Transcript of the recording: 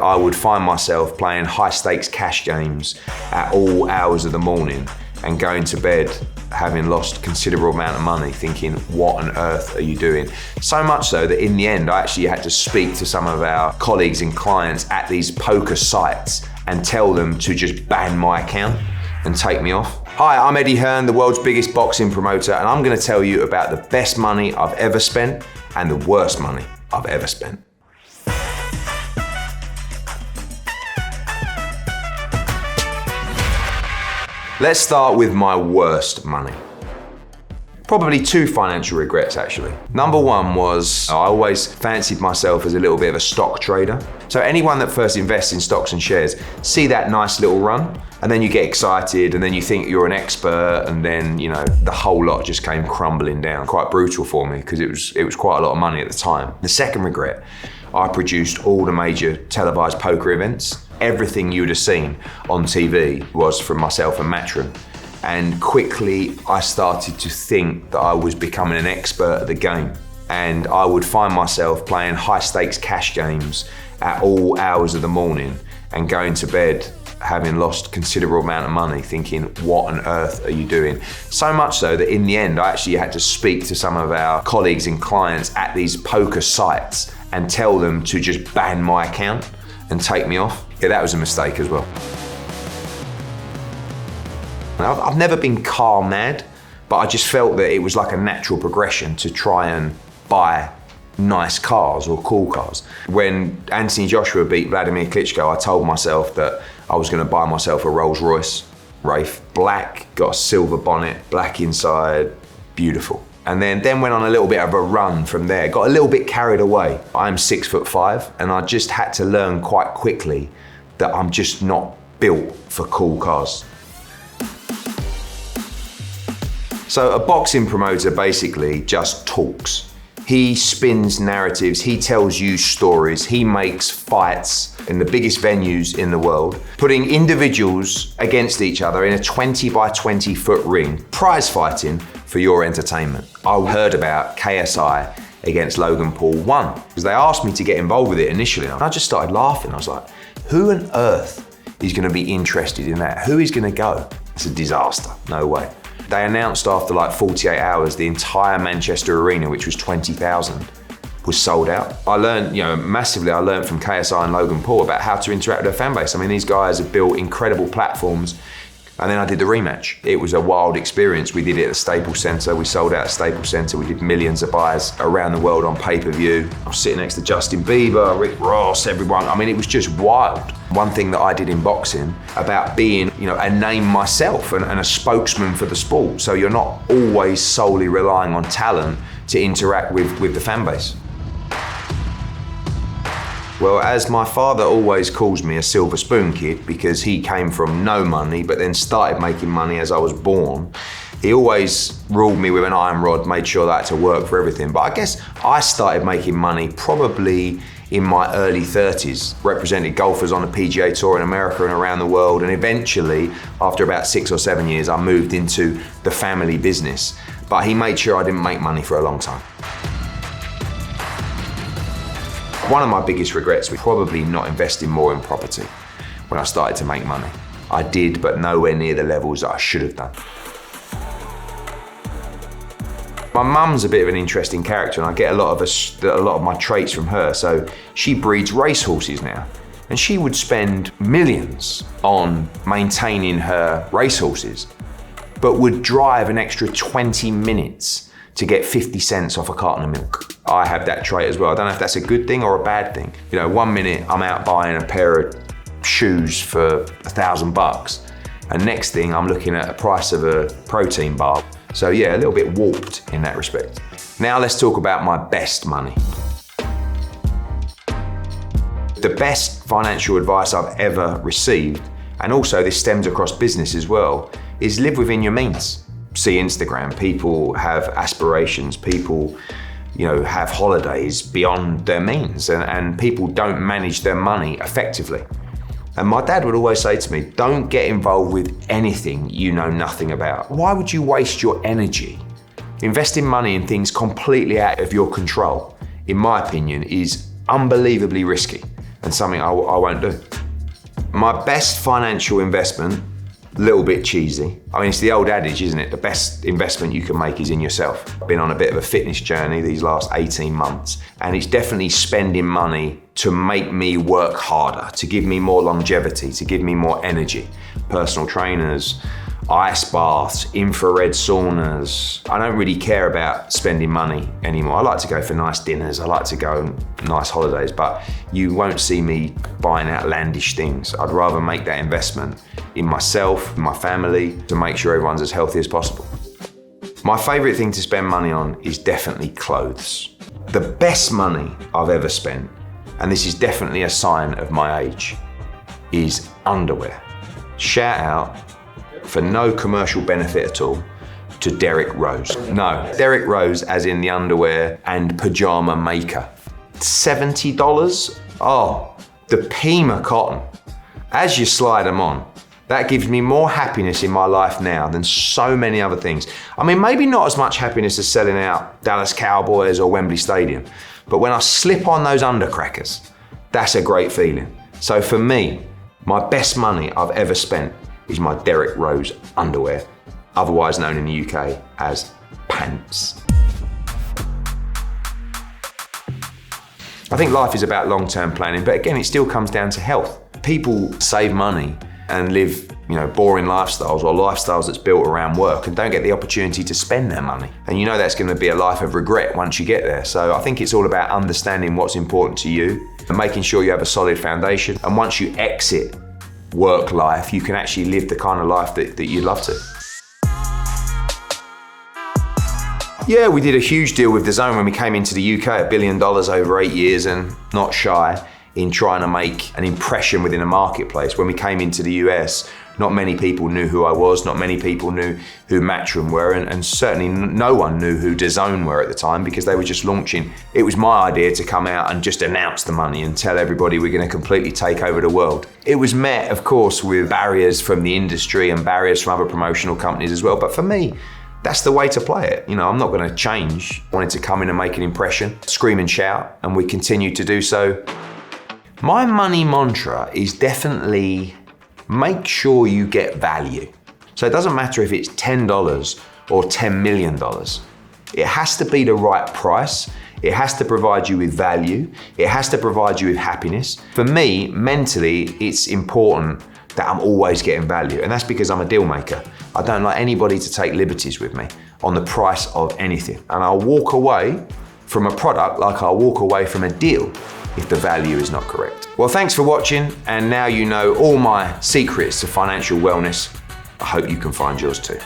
I would find myself playing high stakes cash games at all hours of the morning and going to bed having lost a considerable amount of money, thinking, what on earth are you doing? So much so that in the end, I actually had to speak to some of our colleagues and clients at these poker sites and tell them to just ban my account and take me off. Hi, I'm Eddie Hearn, the world's biggest boxing promoter, and I'm gonna tell you about the best money I've ever spent and the worst money I've ever spent. Let's start with my worst money. Probably two financial regrets, actually. Number one was I always fancied myself as a little bit of a stock trader. So anyone that first invests in stocks and shares, see that nice little run, and then you get excited, and then you think you're an expert, and then, the whole lot just came crumbling down. Quite brutal for me, because it was quite a lot of money at the time. The second regret, I produced all the major televised poker events. Everything you would have seen on TV was from myself and Matchroom. And quickly I started to think that I was becoming an expert at the game. And I would find myself playing high stakes cash games at all hours of the morning and going to bed having lost a considerable amount of money, thinking, what on earth are you doing? So much so that in the end, I actually had to speak to some of our colleagues and clients at these poker sites and tell them to just ban my account and take me off. Yeah, that was a mistake as well. I've never been car mad, but I just felt that it was like a natural progression to try and buy nice cars or cool cars. When Anthony Joshua beat Vladimir Klitschko, I told myself that I was gonna buy myself a Rolls Royce Wraith, black, got a silver bonnet, black inside, beautiful. And then went on a little bit of a run from there, got a little bit carried away. I'm 6'5", and I just had to learn quite quickly that I'm just not built for cool cars. So a boxing promoter basically just talks. He spins narratives, he tells you stories, he makes fights in the biggest venues in the world, putting individuals against each other in a 20 by 20 foot ring, prize fighting for your entertainment. I heard about KSI against Logan Paul 1 because they asked me to get involved with it initially. And I just started laughing. I was like, who on earth is gonna be interested in that? Who is gonna go? It's a disaster, no way. They announced after like 48 hours, the entire Manchester arena, which was 20,000, was sold out. I learned, massively, I learned from KSI and Logan Paul about how to interact with their fan base. I mean, these guys have built incredible platforms. And then I did the rematch. It was a wild experience. We did it at the Staples Center. We sold out at Staples Center. We did millions of buys around the world on pay-per-view. I was sitting next to Justin Bieber, Rick Ross, everyone. I mean, it was just wild. One thing that I did in boxing about being, a name myself and a spokesman for the sport. So you're not always solely relying on talent to interact with the fan base. Well, as my father always calls me a silver spoon kid because he came from no money but then started making money as I was born, he always ruled me with an iron rod, made sure that I had to work for everything. But I guess I started making money probably in my early 30s, represented golfers on the PGA Tour in America and around the world, and eventually, after about 6 or 7 years, I moved into the family business. But he made sure I didn't make money for a long time. One of my biggest regrets was probably not investing more in property when I started to make money. I did, but nowhere near the levels that I should have done. My mum's a bit of an interesting character, and I get a lot of my traits from her. So she breeds racehorses now, and she would spend millions on maintaining her racehorses, but would drive an extra 20 minutes to get 50 cents off a carton of milk. I have that trait as well. I don't know if that's a good thing or a bad thing. 1 minute I'm out buying a pair of shoes for $1,000, and next thing I'm looking at the price of a protein bar. So yeah, a little bit warped in that respect. Now let's talk about my best money. The best financial advice I've ever received, and also this stems across business as well, is live within your means. See Instagram, people have aspirations, people have holidays beyond their means, and people don't manage their money effectively. And my dad would always say to me, don't get involved with anything you know nothing about. Why would you waste your energy? Investing money in things completely out of your control, in my opinion, is unbelievably risky. and something I won't do. My best financial investment, a little bit cheesy. I mean, it's the old adage, isn't it? The best investment you can make is in yourself. I've been on a bit of a fitness journey these last 18 months, and it's definitely spending money to make me work harder, to give me more longevity, to give me more energy. Personal trainers, ice baths, infrared saunas. I don't really care about spending money anymore. I like to go for nice dinners, I like to go on nice holidays, but you won't see me buying outlandish things. I'd rather make that investment in myself, in my family, to make sure everyone's as healthy as possible. My favorite thing to spend money on is definitely clothes. The best money I've ever spent, and this is definitely a sign of my age, is underwear. Shout out, for no commercial benefit at all, to Derrick Rose. No, Derrick Rose as in the underwear and pajama maker. $70? Oh, the Pima cotton. As you slide them on, that gives me more happiness in my life now than so many other things. I mean, maybe not as much happiness as selling out Dallas Cowboys or Wembley Stadium, but when I slip on those undercrackers, that's a great feeling. So for me, my best money I've ever spent is my Derrick Rose underwear, otherwise known in the UK as pants. I think life is about long-term planning, but again, it still comes down to health. People save money and live, boring lifestyles or lifestyles that's built around work and don't get the opportunity to spend their money. And that's going to be a life of regret once you get there. So I think it's all about understanding what's important to you and making sure you have a solid foundation. And once you exit work life, you can actually live the kind of life that you'd love to. Yeah, we did a huge deal with DAZN when we came into the UK, $1 billion over 8 years, and not shy in trying to make an impression within a marketplace. When we came into the US, not many people knew who I was, not many people knew who Matchroom were, and certainly no one knew who DAZN were at the time because they were just launching. It was my idea to come out and just announce the money and tell everybody we're going to completely take over the world. It was met, of course, with barriers from the industry and barriers from other promotional companies as well, but for me, that's the way to play it. I'm not going to change. I wanted to come in and make an impression, scream and shout, and we continue to do so. My money mantra is definitely make sure you get value. So it doesn't matter if it's $10 or $10 million. It has to be the right price. It has to provide you with value. It has to provide you with happiness. For me, mentally, it's important that I'm always getting value. And that's because I'm a deal maker. I don't like anybody to take liberties with me on the price of anything. And I'll walk away from a product like I'll walk away from a deal if the value is not correct. Well, thanks for watching, and now you know all my secrets to financial wellness. I hope you can find yours too.